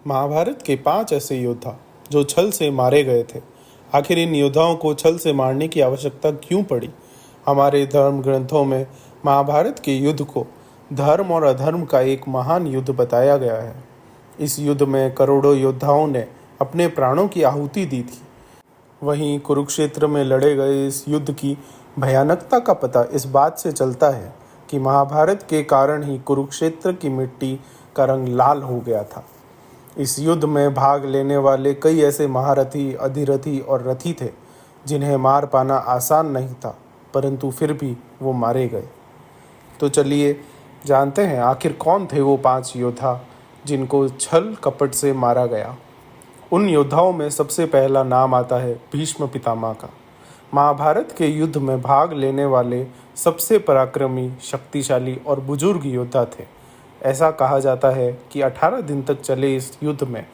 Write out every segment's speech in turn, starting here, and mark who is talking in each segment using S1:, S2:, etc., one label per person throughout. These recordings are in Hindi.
S1: महाभारत के 5 ऐसे योद्धा जो छल से मारे गए थे। आखिर इन योद्धाओं को छल से मारने की आवश्यकता क्यों पड़ी? हमारे धर्म ग्रंथों में महाभारत के युद्ध को धर्म और अधर्म का एक महान युद्ध बताया गया है। इस युद्ध में करोड़ों योद्धाओं ने अपने प्राणों की आहुति दी थी। वहीं कुरुक्षेत्र में लड़े गए इस युद्ध की भयानकता का पता इस बात से चलता है कि महाभारत के कारण ही कुरुक्षेत्र की मिट्टी का रंग लाल हो गया था। इस युद्ध में भाग लेने वाले कई ऐसे महारथी, अधिरथी और रथी थे जिन्हें मार पाना आसान नहीं था, परंतु फिर भी वो मारे गए। तो चलिए जानते हैं आखिर कौन थे वो 5 योद्धा जिनको छल कपट से मारा गया। उन योद्धाओं में सबसे पहला नाम आता है भीष्म पितामह का। महाभारत के युद्ध में भाग लेने वाले सबसे पराक्रमी, शक्तिशाली और बुजुर्ग योद्धा थे। ऐसा कहा जाता है कि 18 दिन तक चले इस युद्ध में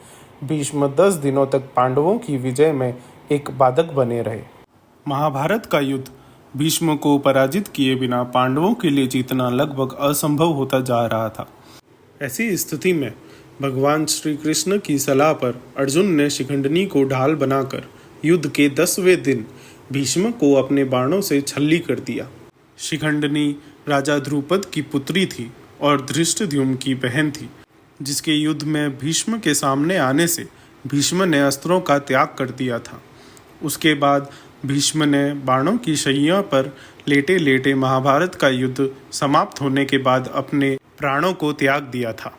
S1: भीष्म 10 दिनों तक पांडवों की विजय में एक बाधक बने रहे। महाभारत का युद्ध भीष्म को पराजित किए बिना पांडवों के लिए जीतना लगभग असंभव होता जा रहा था। ऐसी स्थिति में भगवान श्री कृष्ण की सलाह पर अर्जुन ने शिखंडनी को ढाल बनाकर युद्ध के 10वें दिन भीष्म को अपने बाणों से छल्ली कर दिया। शिखंडनी राजा ध्रुपद की पुत्री थी और धृष्टद्युम्न की बहन थी, जिसके युद्ध में भीष्म के सामने आने से भीष्म ने अस्त्रों का त्याग कर दिया था। उसके बाद भीष्म ने बाणों की शैया पर लेटे लेटे महाभारत का युद्ध समाप्त होने के बाद अपने प्राणों को त्याग दिया था।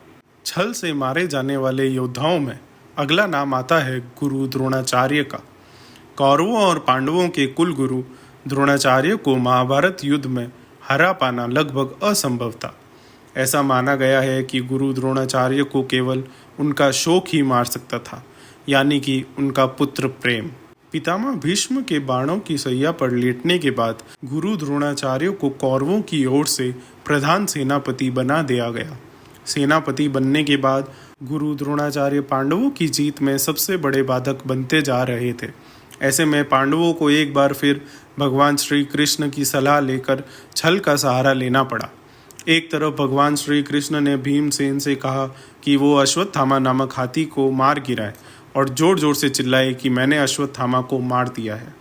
S1: छल से मारे जाने वाले योद्धाओं में अगला नाम आता है गुरु द्रोणाचार्य का। कौरवों और पांडवों के कुल गुरु द्रोणाचार्य को महाभारत युद्ध में हरा पाना लगभग असंभव था। ऐसा माना गया है कि गुरु द्रोणाचार्य को केवल उनका शोक ही मार सकता था, यानी कि उनका पुत्र प्रेम। पितामह भीष्म के बाणों की सैया पर लेटने के बाद गुरु द्रोणाचार्य को कौरवों की ओर से प्रधान सेनापति बना दिया गया। सेनापति बनने के बाद गुरु द्रोणाचार्य पांडवों की जीत में सबसे बड़े बाधक बनते जा रहे थे। ऐसे में पांडवों को एक बार फिर भगवान श्री कृष्ण की सलाह लेकर छल का सहारा लेना पड़ा। एक तरफ भगवान श्री कृष्ण ने भीमसेन से कहा कि वो अश्वत्थामा नामक हाथी को मार गिराए और जोर जोर से चिल्लाए कि मैंने अश्वत्थामा को मार दिया है।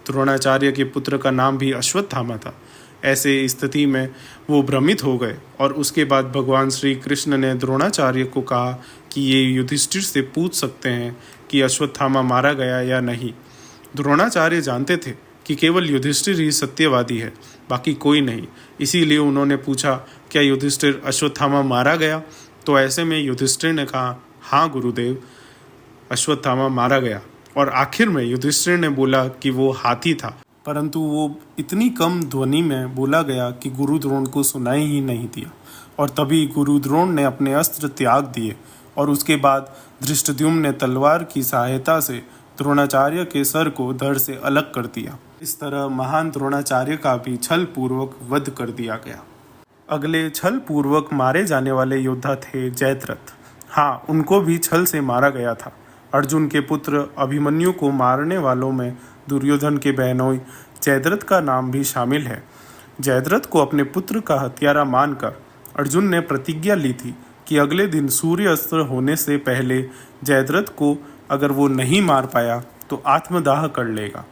S1: द्रोणाचार्य के पुत्र का नाम भी अश्वत्थामा था। ऐसे स्थिति में वो भ्रमित हो गए और उसके बाद भगवान श्री कृष्ण ने द्रोणाचार्य को कहा कि ये युधिष्ठिर से पूछ सकते हैं कि अश्वत्थामा मारा गया या नहीं। द्रोणाचार्य जानते थे कि केवल युधिष्ठिर ही सत्यवादी है, बाकी कोई नहीं। इसीलिए उन्होंने पूछा, क्या युधिष्ठिर अश्वत्थामा मारा गया? तो ऐसे में युधिष्ठिर ने कहा, हाँ गुरुदेव, अश्वत्थामा मारा गया। और आखिर में युधिष्ठिर ने बोला कि वो हाथी था, परंतु वो इतनी कम ध्वनि में बोला गया कि गुरु द्रोण को सुनाई ही नहीं दिया। और तभी गुरु द्रोण ने अपने अस्त्र त्याग दिए और उसके बाद धृष्टद्युम्न ने तलवार की सहायता से द्रोणाचार्य के सर को धड़ से अलग कर दिया। इस तरह महान द्रोणाचार्य का भी छल पूर्वक वध कर दिया गया। अगले छल पूर्वक मारे जाने वाले योद्धा थे जयद्रथ। हाँ, उनको भी छल से मारा गया था। अर्जुन के पुत्र अभिमन्यु को मारने वालों में दुर्योधन के बहनोई जयद्रथ का नाम भी शामिल है। जयद्रथ को अपने पुत्र का हत्यारा मानकर अर्जुन ने प्रतिज्ञा ली थी कि अगले दिन सूर्य अस्त होने से पहले जयद्रथ को अगर वो नहीं मार पाया तो आत्मदाह कर लेगा।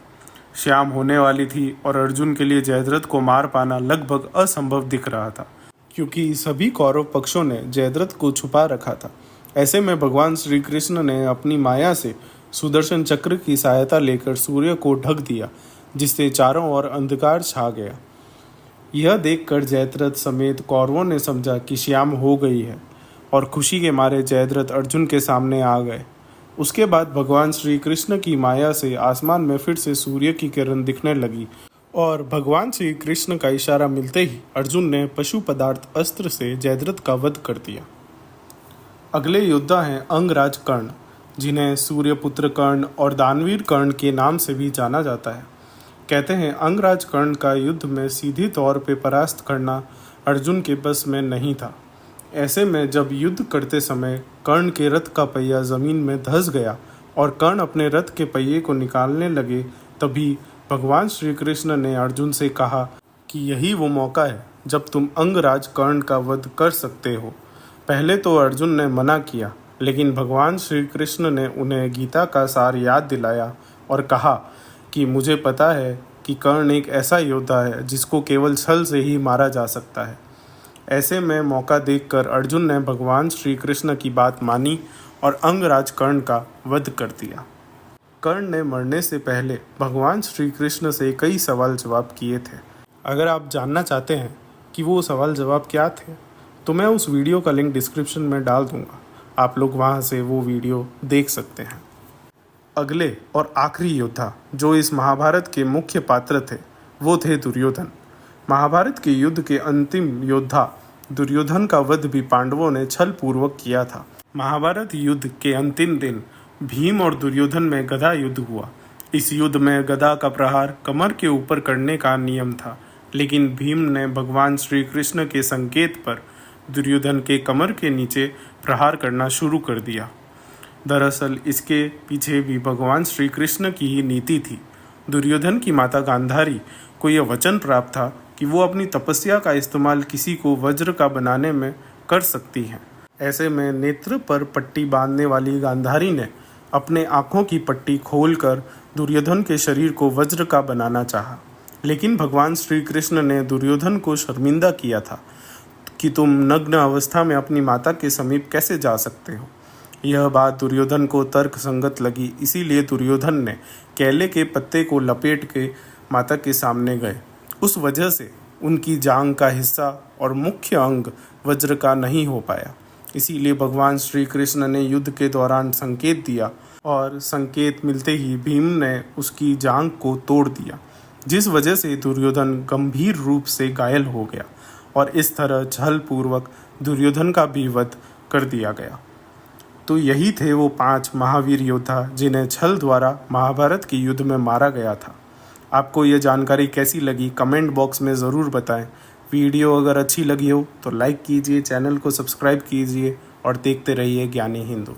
S1: शाम होने वाली थी और अर्जुन के लिए जयद्रथ को मार पाना लगभग असंभव दिख रहा था, क्योंकि सभी कौरव पक्षों ने जयद्रथ को छुपा रखा था। ऐसे में भगवान श्री कृष्ण ने अपनी माया से सुदर्शन चक्र की सहायता लेकर सूर्य को ढक दिया, जिससे चारों ओर अंधकार छा गया। यह देखकर जयद्रथ समेत कौरवों ने समझा कि शाम हो गई है और खुशी के मारे जयद्रथ अर्जुन के सामने आ गए। उसके बाद भगवान श्री कृष्ण की माया से आसमान में फिर से सूर्य की किरण दिखने लगी और भगवान श्री कृष्ण का इशारा मिलते ही अर्जुन ने पशु पदार्थ अस्त्र से जयद्रथ का वध कर दिया। अगले योद्धा हैं अंगराज कर्ण, जिन्हें सूर्यपुत्र कर्ण और दानवीर कर्ण के नाम से भी जाना जाता है। कहते हैं अंगराज कर्ण का युद्ध में सीधी तौर पे परास्त करना अर्जुन के बस में नहीं था। ऐसे में जब युद्ध करते समय कर्ण के रथ का पहिया जमीन में धंस गया और कर्ण अपने रथ के पहिए को निकालने लगे, तभी भगवान श्री कृष्ण ने अर्जुन से कहा कि यही वो मौका है जब तुम अंगराज कर्ण का वध कर सकते हो। पहले तो अर्जुन ने मना किया, लेकिन भगवान श्री कृष्ण ने उन्हें गीता का सार याद दिलाया और कहा कि मुझे पता है कि कर्ण एक ऐसा योद्धा है जिसको केवल छल से ही मारा जा सकता है। ऐसे में मौका देखकर अर्जुन ने भगवान श्री कृष्ण की बात मानी और अंगराज कर्ण का वध कर दिया। कर्ण ने मरने से पहले भगवान श्री कृष्ण से कई सवाल जवाब किए थे। अगर आप जानना चाहते हैं कि वो सवाल जवाब क्या थे तो मैं उस वीडियो का लिंक डिस्क्रिप्शन में डाल दूंगा, आप लोग वहां से वो वीडियो देख सकते हैं। अगले और आखिरी योद्धा जो इस महाभारत के मुख्य पात्र थे वो थे दुर्योधन। महाभारत के युद्ध के अंतिम योद्धा दुर्योधन का वध भी पांडवों ने छल पूर्वक किया था। महाभारत युद्ध के अंतिम दिन भीम और दुर्योधन में गदा युद्ध हुआ। इस युद्ध में गदा का प्रहार कमर के ऊपर करने का नियम था, लेकिन भीम ने भगवान श्री कृष्ण के संकेत पर दुर्योधन के कमर के नीचे प्रहार करना शुरू कर दिया। दरअसल इसके पीछे भी भगवान श्री कृष्ण की ही नीति थी। दुर्योधन की माता गांधारी को यह वचन प्राप्त था कि वो अपनी तपस्या का इस्तेमाल किसी को वज्र का बनाने में कर सकती हैं। ऐसे में नेत्र पर पट्टी बांधने वाली गांधारी ने अपने आँखों की पट्टी खोलकर दुर्योधन के शरीर को वज्र का बनाना चाहा, लेकिन भगवान श्री कृष्ण ने दुर्योधन को शर्मिंदा किया था कि तुम नग्न अवस्था में अपनी माता के समीप कैसे जा सकते हो। यह बात दुर्योधन को तर्क संगत लगी, इसीलिए दुर्योधन ने केले के पत्ते को लपेट के माता के सामने गए। उस वजह से उनकी जांघ का हिस्सा और मुख्य अंग वज्र का नहीं हो पाया। इसीलिए भगवान श्री कृष्ण ने युद्ध के दौरान संकेत दिया और संकेत मिलते ही भीम ने उसकी जांघ को तोड़ दिया, जिस वजह से दुर्योधन गंभीर रूप से घायल हो गया और इस तरह छल पूर्वक दुर्योधन का भी वध कर दिया गया। तो यही थे वो 5 महावीर योद्धा जिन्हें छल द्वारा महाभारत के युद्ध में मारा गया था। आपको ये जानकारी कैसी लगी कमेंट बॉक्स में ज़रूर बताएं। वीडियो अगर अच्छी लगी हो तो लाइक कीजिए, चैनल को सब्सक्राइब कीजिए और देखते रहिए ज्ञानी हिंदू।